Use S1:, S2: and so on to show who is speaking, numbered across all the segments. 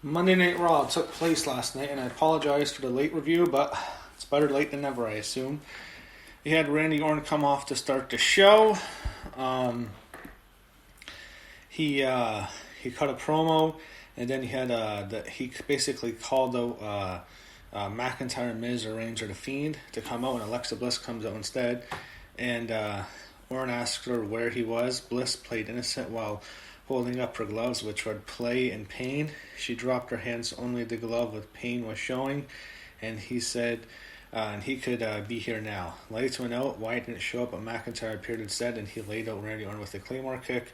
S1: Monday Night Raw took place last night, and I apologize for the late review, but it's better late than never, I assume. He had Randy Orton come off to start the show. He cut a promo, and then he basically called out McIntyre, Miz, or Reigns, or The Fiend to come out, and Alexa Bliss comes out instead. And Orton asked her where he was. Bliss played innocent while holding up her gloves, which would play in pain. She dropped her hands, only the glove with pain was showing, and he said and he could be here now. Lights went out. Wyatt didn't show up, but McIntyre appeared instead, and he laid out Randy Orton with a Claymore kick.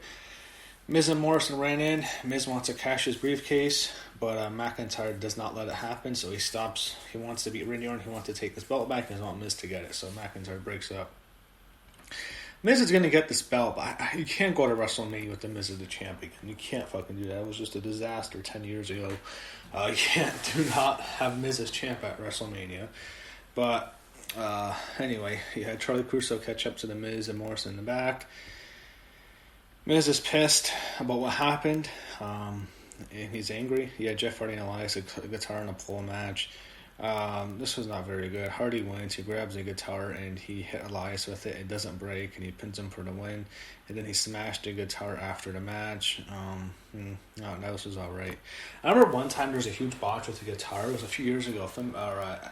S1: Miz and Morrison ran in. Miz wants to cash his briefcase, but McIntyre does not let it happen, so he stops. He wants to beat Randy Orton. He wants to take his belt back. He doesn't want Miz to get it, so McIntyre breaks up. Miz is going to get this belt, but you can't go to WrestleMania with the Miz as the champ again. You can't fucking do that. It was just a disaster 10 years ago. You do not have Miz as champ at WrestleMania. But anyway, you had Charlie Caruso catch up to the Miz and Morrison in the back. Miz is pissed about what happened, and he's angry. He had Jeff Hardy and Elias a guitar in a pole match. This was not very good. Hardy wins. He grabs a guitar and he hit Elias with it. It doesn't break, and he pins him for the win. And then he smashed the guitar after the match. No, this was all right. I remember one time there was a huge botch with a guitar. It was a few years ago.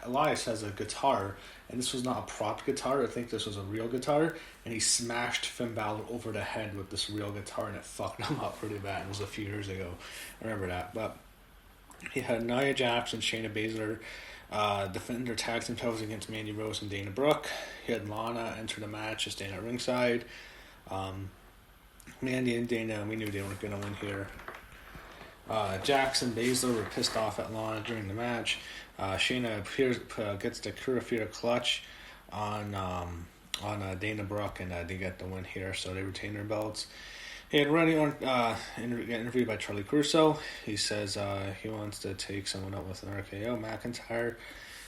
S1: Elias has a guitar, and this was not a prop guitar. I think this was a real guitar, and he smashed Finn Balor over the head with this real guitar, and it fucked him up pretty bad. It was a few years ago. I remember that. But he had Nia Jax and Shayna Baszler defend their tag team titles against Mandy Rose and Dana Brooke. He had Lana enter the match to stand at ringside. Mandy and Dana, we knew they weren't going to win here. Jax and Baszler were pissed off at Lana during the match. Shayna gets the Kurafira clutch on Dana Brooke, and they get the win here, so they retain their belts. He had Randy Orton interviewed by Charlie Caruso. He says he wants to take someone out with an RKO. McIntyre.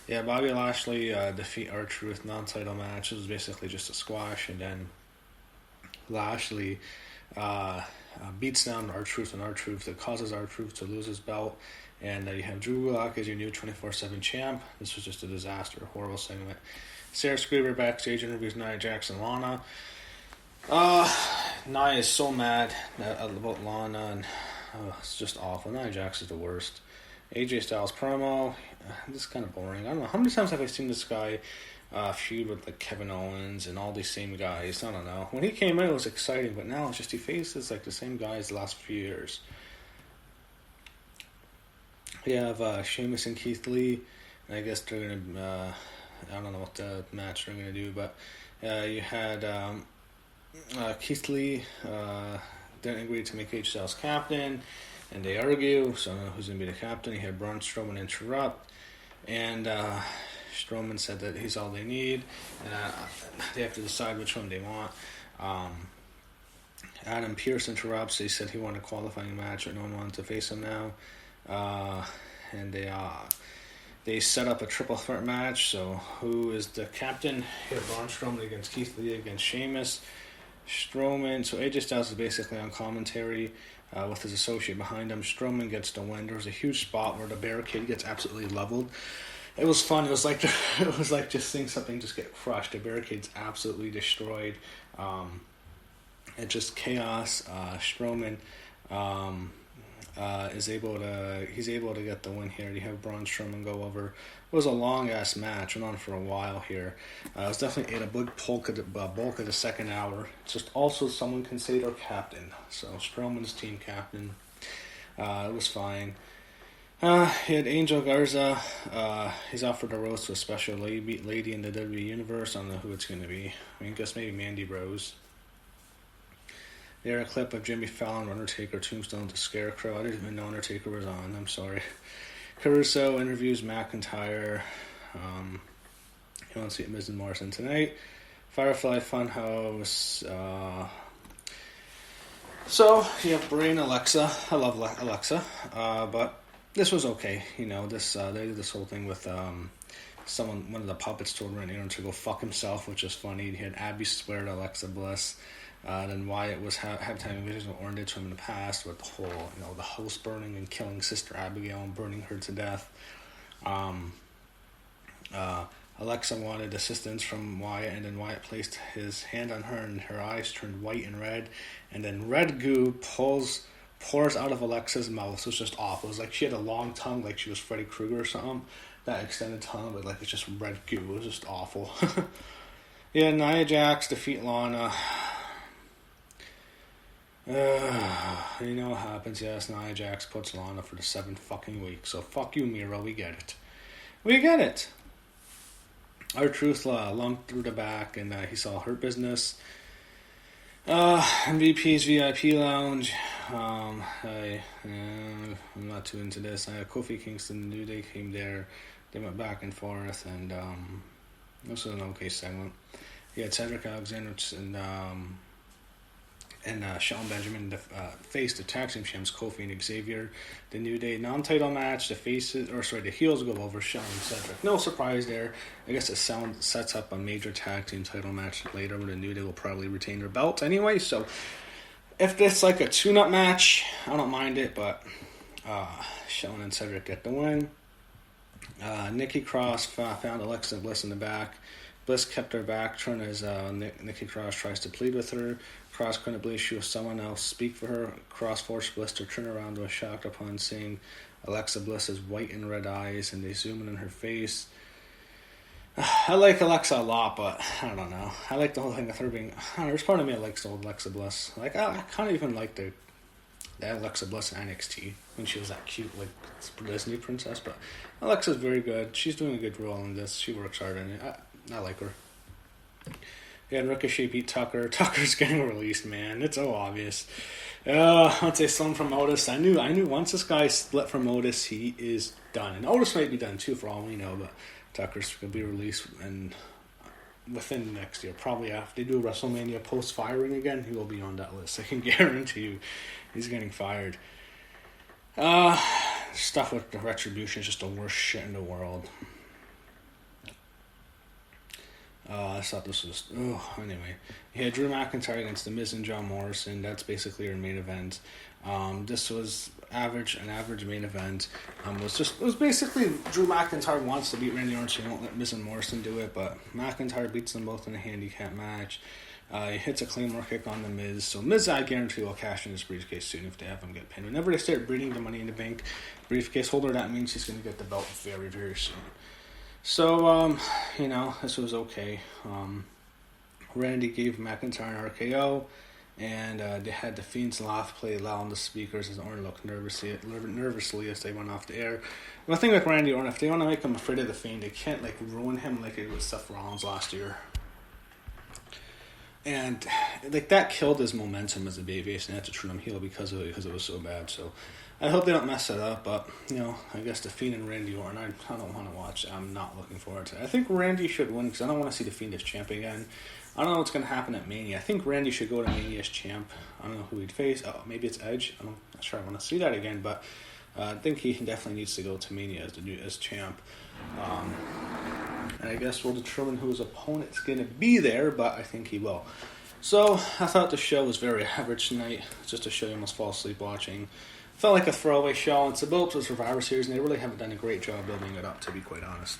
S1: Yeah, Bobby Lashley defeat R-Truth non-title match. It was basically just a squash, and then Lashley beats down R-Truth and R-Truth. That causes R-Truth to lose his belt. And you have Drew Gulak as your new 24/7 champ. This was just a disaster, a horrible segment. Sarah Screever backstage interviews Nia Jax and Lana. Nia is so mad about Lana, and it's just awful. Nia Jax is the worst. AJ Styles promo, this is kind of boring. I don't know, how many times have I seen this guy feud with like Kevin Owens and all these same guys? I don't know. When he came in, it was exciting, but now it's just he faces like the same guys the last few years. You have Sheamus and Keith Lee, and I guess they're going to, I don't know what the match they're going to do, but you had Keith Lee didn't agree to make AJ Styles captain, and they argue, so I don't know who's going to be the captain. You had Braun Strowman interrupt, and Strowman said that he's all they need, and they have to decide which one they want. Adam Pearce interrupts. He said he wanted a qualifying match, but no one wanted to face him now. And they set up a triple threat match. So who is the captain? You have Braun Strowman against Keith Lee against Sheamus. Strowman. So AJ Styles is basically on commentary with his associate behind him. Strowman gets the win. There was a huge spot where the barricade gets absolutely leveled. It was fun. It was like just seeing something just get crushed. The barricade's absolutely destroyed. It's just chaos. Strowman he's able to get the win here. You have Braun Strowman go over. It was a long ass match. Went on for a while here. It was definitely ate a big bulk of the second hour. It's just also someone can say their captain. So Strowman's team captain. It was fine. He had Angel Garza. He's offered a rose to a special lady in the WWE Universe. I don't know who it's going to be. I guess maybe Mandy Rose. There, a clip of Jimmy Fallon, Undertaker, Tombstone, the Scarecrow. I didn't even know Undertaker was on. I'm sorry. Caruso interviews McIntyre. You want to see Miz and Morrison tonight. Firefly Funhouse. So, you have Bray and Alexa. I love Alexa. But this was okay. You know, they did this whole thing with one of the puppets told Randy Orton to go fuck himself, which is funny. He had Abby swear to Alexa Bliss. Then Wyatt was having visions of Orton did to him in the past with the whole, the house burning and killing Sister Abigail and burning her to death. Alexa wanted assistance from Wyatt, and then Wyatt placed his hand on her, and her eyes turned white and red, and then red goo pours out of Alexa's mouth. So it's just awful. It was like she had a long tongue, like she was Freddy Krueger or something. That extended tongue, but like it's just red goo. It was just awful. Yeah, Nia Jax defeat Lana. You know what happens, yes, Nia Jax puts Lana for the 7th fucking week. So fuck you, Miro, we get it. We get it. R-Truth lumped through the back, and he saw Hurt Business. MVP's VIP Lounge. I'm not too into this. Kofi Kingston, New Day came there. They went back and forth, and this was an okay segment. He had Cedric Alexander and Shelton Benjamin faced the tag team champs Kofi and Xavier. The New Day non-title match. The heels go over Shelton and Cedric. No surprise there. I guess it sets up a major tag team title match later where the New Day will probably retain their belt anyway. So if it's like a tune-up match, I don't mind it, but Shelton and Cedric get the win. Nikki Cross found Alexa Bliss in the back. Bliss kept her back, turned as Nikki Cross tries to plead with her. Cross couldn't believe she was someone else speak for her. Cross forced Bliss to turn around and was shocked upon seeing Alexa Bliss's white and red eyes, and they zoom in on her face. I like Alexa a lot, but I don't know. I like the whole thing of her being... there's part of me that likes the old Alexa Bliss. Like, I kind of even like the Alexa Bliss in NXT when she was that cute, like, Disney princess, but Alexa's very good. She's doing a good role in this. She works hard in it. I like her. Yeah, Ricochet beat Tucker. Tucker's getting released, man. It's so obvious. Once they split from Otis, I knew once this guy split from Otis, he is done. And Otis might be done too, for all we know, but Tucker's going to be released and within next year. Probably after they do WrestleMania post-firing again, he will be on that list. I can guarantee you he's getting fired. Stuff with the Retribution is just the worst shit in the world. I thought this was... anyway. You had Drew McIntyre against The Miz and John Morrison. That's basically your main event. This was an average main event. It was basically Drew McIntyre wants to beat Randy Orton, so he won't let Miz and Morrison do it, but McIntyre beats them both in a handicap match. He hits a Claymore kick on The Miz. So Miz, I guarantee, will cash in his briefcase soon if they have him get pinned. Whenever they start breeding the Money in the Bank briefcase holder, that means he's going to get the belt very, very soon. So, this was okay. Randy gave McIntyre an RKO, and they had the Fiend's laugh play loud on the speakers as Orton looked nervously as they went off the air. The thing with Randy Orton, if they want to make him afraid of the Fiend, they can't ruin him like they did with Seth Rollins last year. And that killed his momentum as a babyface, and they had to turn him heel because of it was so bad. So I hope they don't mess it up, but I guess the Fiend and Randy Orton, I don't want to watch. I'm not looking forward to it. I think Randy should win because I don't want to see the Fiend as champ again. I don't know what's going to happen at Mania. I think Randy should go to Mania as champ. I don't know who he'd face. Oh, maybe it's Edge. I'm not sure I want to see that again, but I think he definitely needs to go to Mania as champ. And I guess we'll determine who his opponent's going to be there, but I think he will. So, I thought the show was very average tonight. Just a show you must fall asleep watching. Felt like a throwaway show. It's built to the Survivor Series, and they really haven't done a great job building it up, to be quite honest.